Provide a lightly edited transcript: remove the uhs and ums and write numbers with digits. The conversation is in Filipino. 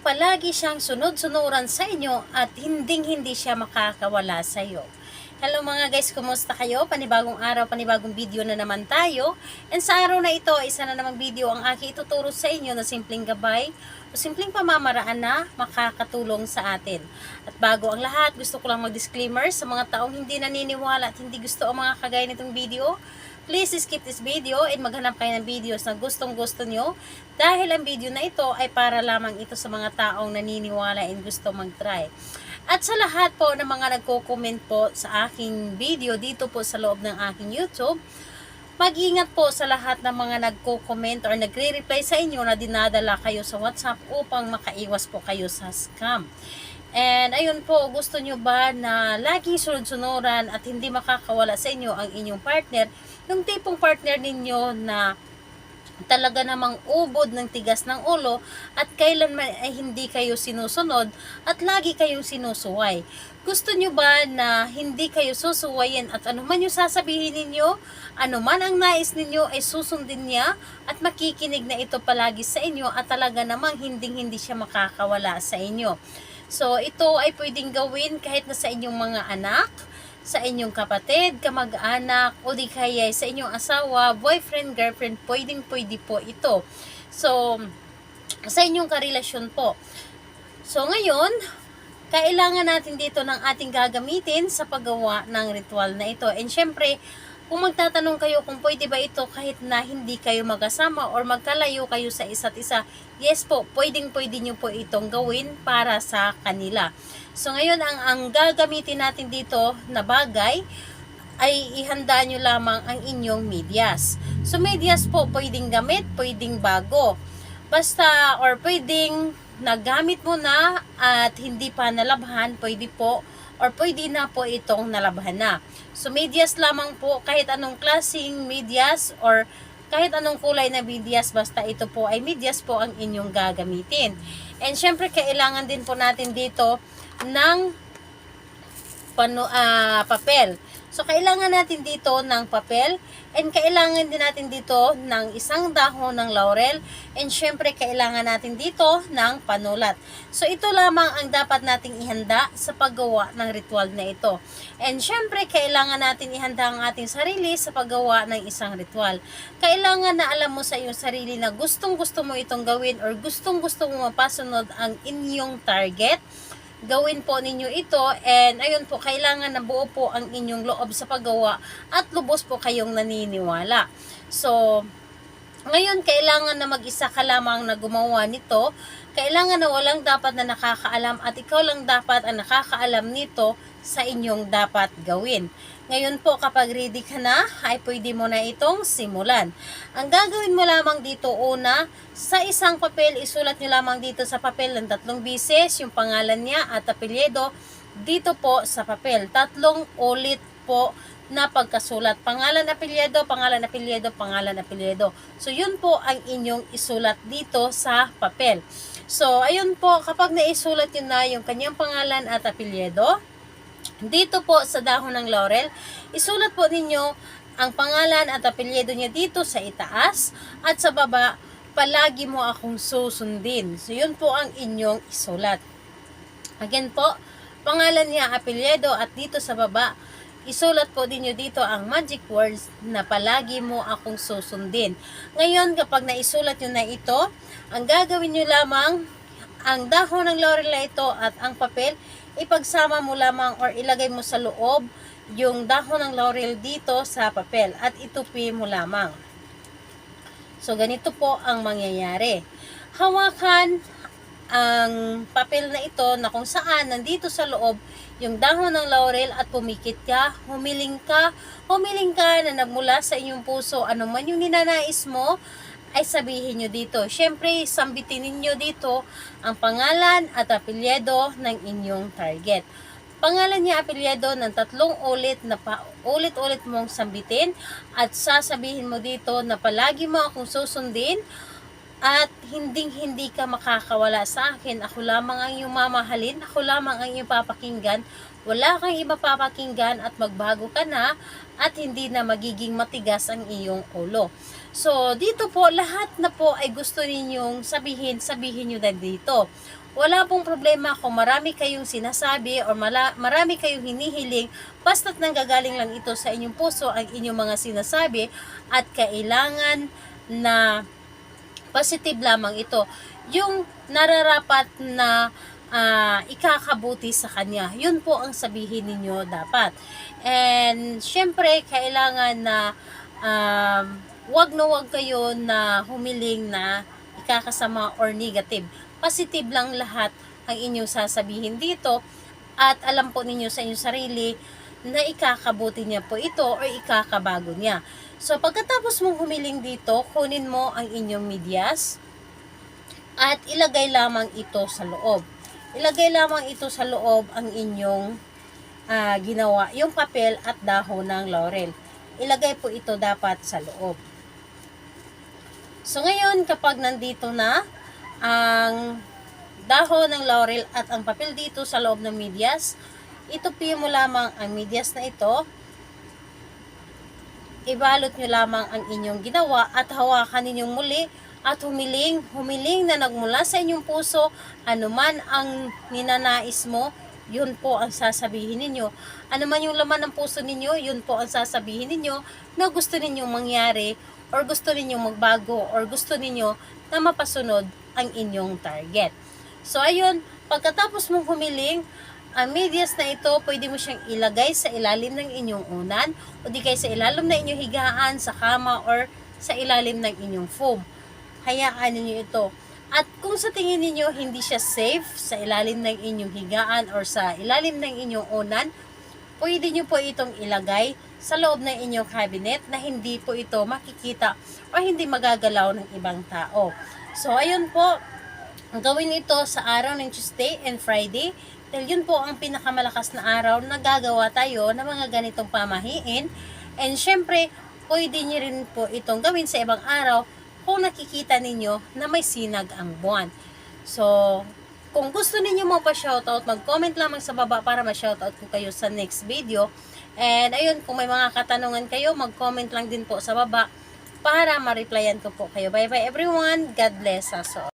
palagi siyang sunod-sunuran sa inyo at hinding-hindi siya makakawala sa iyo. Hello mga guys, kumusta kayo? Panibagong araw, panibagong video na naman tayo. And sa araw na ito, isa na namang video ang aking ituturo sa inyo na simpleng gabay o simpleng pamamaraan na makakatulong sa atin. At bago ang lahat, gusto ko lang mag-disclaimer sa mga taong hindi naniniwala at hindi gusto ang mga kagaya nitong video. Please skip this video and maghanap kayo ng videos na gustong-gusto nyo dahil ang video na ito ay para lamang ito sa mga taong naniniwala and gusto mag-try. At sa lahat po ng mga nagko-comment po sa aking video dito po sa loob ng aking YouTube, mag-ingat po sa lahat ng mga nagko-comment or nagre-reply sa inyo na dinadala kayo sa WhatsApp upang makaiwas po kayo sa scam. And ayun po, gusto nyo ba na laging sunod-sunuran at hindi makakawala sa inyo ang inyong partner? Yung tipong partner ninyo na talaga namang ubod ng tigas ng ulo at kailanman ay hindi kayo sinusunod at lagi kayong sinusuway. Gusto nyo ba na hindi kayo susuwayin at anuman yung sasabihin ninyo, anuman ang nais ninyo ay susundin niya at makikinig na ito palagi sa inyo at talaga namang hindi siya makakawala sa inyo. So ito ay pwedeng gawin kahit na sa inyong mga anak, sa inyong kapatid, kamag-anak, o di kaya sa inyong asawa, boyfriend, girlfriend, pwede po ito. So, sa inyong karelasyon po. So, ngayon, kailangan natin dito ng ating gagamitin sa paggawa ng ritual na ito. And syempre, kung magtatanong kayo kung pwede ba ito kahit na hindi kayo magkasama or magkalayo kayo sa isa't isa, yes po, pwede nyo po itong gawin para sa kanila. So ngayon, ang gagamitin natin dito na bagay ay ihanda nyo lamang ang inyong medyas. So medyas po, pwedeng gamit, pwedeng bago. Basta, or pwedeng nagamit mo na at hindi pa nalabhan, pwede po, or pwede na po itong nalabhan na. So medyas lamang po, kahit anong klaseng medyas or kahit anong kulay na medyas, basta ito po ay medyas po ang inyong gagamitin. And syempre, kailangan din po natin dito ng papel. So, kailangan natin dito ng papel and kailangan din natin dito ng isang dahon ng laurel and syempre kailangan natin dito ng panulat. So, ito lamang ang dapat nating ihanda sa paggawa ng ritual na ito. And syempre, kailangan natin ihanda ang ating sarili sa paggawa ng isang ritual. Kailangan na alam mo sa iyong sarili na gustong-gusto mo itong gawin or gustong-gusto mo mapasunod ang inyong target. Gawin po ninyo ito and ayun po, kailangan na buo po ang inyong loob sa paggawa at lubos po kayong naniniwala. So, ngayon kailangan na mag-isa ka lamang na gumawa nito. Kailangan na walang dapat na nakakaalam at ikaw lang dapat ang nakakaalam nito sa inyong dapat gawin. Ngayon po, kapag ready ka na, ay pwede mo na itong simulan. Ang gagawin mo lamang dito una, sa isang papel, isulat nyo lamang dito sa papel ng 3 beses yung pangalan niya at apelyido dito po sa papel. 3 ulit po na pagkasulat. Pangalan, apelyido, pangalan, apelyido, pangalan, apelyido. So, yun po ang inyong isulat dito sa papel. So, ayun po, kapag naisulat yun na yung kanyang pangalan at apelyido, dito po sa dahon ng laurel, isulat po ninyo ang pangalan at apelyido niya dito sa itaas at sa baba, palagi mo akong susundin. So, yun po ang inyong isulat. Again po, pangalan niya, apelyido at dito sa baba, isulat po ninyo dito ang magic words na palagi mo akong susundin. Ngayon, kapag naisulat nyo na ito, ang gagawin nyo lamang, ang dahon ng laurel na ito at ang papel, ipagsama mo lamang or ilagay mo sa loob yung dahon ng laurel dito sa papel at itupi mo lamang. So, ganito po ang mangyayari. Hawakan ang papel na ito na kung saan nandito sa loob yung dahon ng laurel at pumikit ka, humiling ka na nagmula sa inyong puso, ano man yung ninanais mo, ay sabihin nyo dito. Siyempre, sambitin ninyo dito ang pangalan at apelyido ng inyong target. Pangalan niya, apelyido ng 3 ulit na ulit-ulit mong sambitin at sasabihin mo dito na palagi mo akong susundin at hindi ka makakawala sa akin. Ako lamang ang iyong mamahalin, ako lamang ang iyong papakinggan, wala kang iba papakinggan at magbago ka na at hindi na magiging matigas ang iyong ulo. So, dito po, lahat na po ay gusto ninyong sabihin nyo na dito. Wala pong problema kung marami kayong sinasabi or marami kayong hinihiling, basta't nanggagaling lang ito sa inyong puso ang inyong mga sinasabi at kailangan na positive lamang ito. Yung nararapat na ikakabuti sa kanya. Yun po ang sabihin ninyo dapat. And syempre, kailangan na wag kayo na humiling na ikakasama or negative. Positive lang lahat ang inyong sasabihin dito at alam po ninyo sa inyong sarili na ikakabuti niya po ito o ikakabago niya. So, pagkatapos mong humiling dito, kunin mo ang inyong medyas at ilagay lamang ito sa loob. Ilagay lamang ito sa loob ang inyong ginawa, yung papel at dahon ng laurel. Ilagay po ito dapat sa loob. So, ngayon, kapag nandito na ang dahon ng laurel at ang papel dito sa loob ng medyas, itupi mo lamang ang medyas na ito, ibalot nyo lamang ang inyong ginawa at hawakan ninyong muli at humiling na nagmula sa inyong puso, anuman ang ninanais mo, yun po ang sasabihin ninyo. Anuman yung laman ng puso ninyo, yun po ang sasabihin ninyo na gusto ninyong mangyari or gusto ninyong magbago or gusto ninyo na mapasunod ang inyong target. So, ayun, pagkatapos mong humiling, ang medyas na ito, pwede mo siyang ilagay sa ilalim ng inyong unan o di kaya sa ilalim ng inyong higaan, sa kama or sa ilalim ng inyong foam. Hayaan ninyo ito. At kung sa tingin ninyo hindi siya safe sa ilalim ng inyong higaan or sa ilalim ng inyong unan, pwede nyo po itong ilagay sa loob ng inyong cabinet na hindi po ito makikita o hindi magagalaw ng ibang tao. So, ayun po, gawin ito sa araw ng Tuesday and Friday dahil yun po ang pinakamalakas na araw na gagawa tayo ng mga ganitong pamahiin. And syempre, pwede nyo rin po itong gawin sa ibang araw kung nakikita ninyo na may sinag ang buwan. So, kung gusto ninyo mo pa-shoutout, mag-comment lamang sa baba para ma-shoutout ko kayo sa next video. And ayun, kung may mga katanungan kayo, mag-comment lang din po sa baba para ma-replyan ko po kayo. Bye-bye everyone. God bless us all.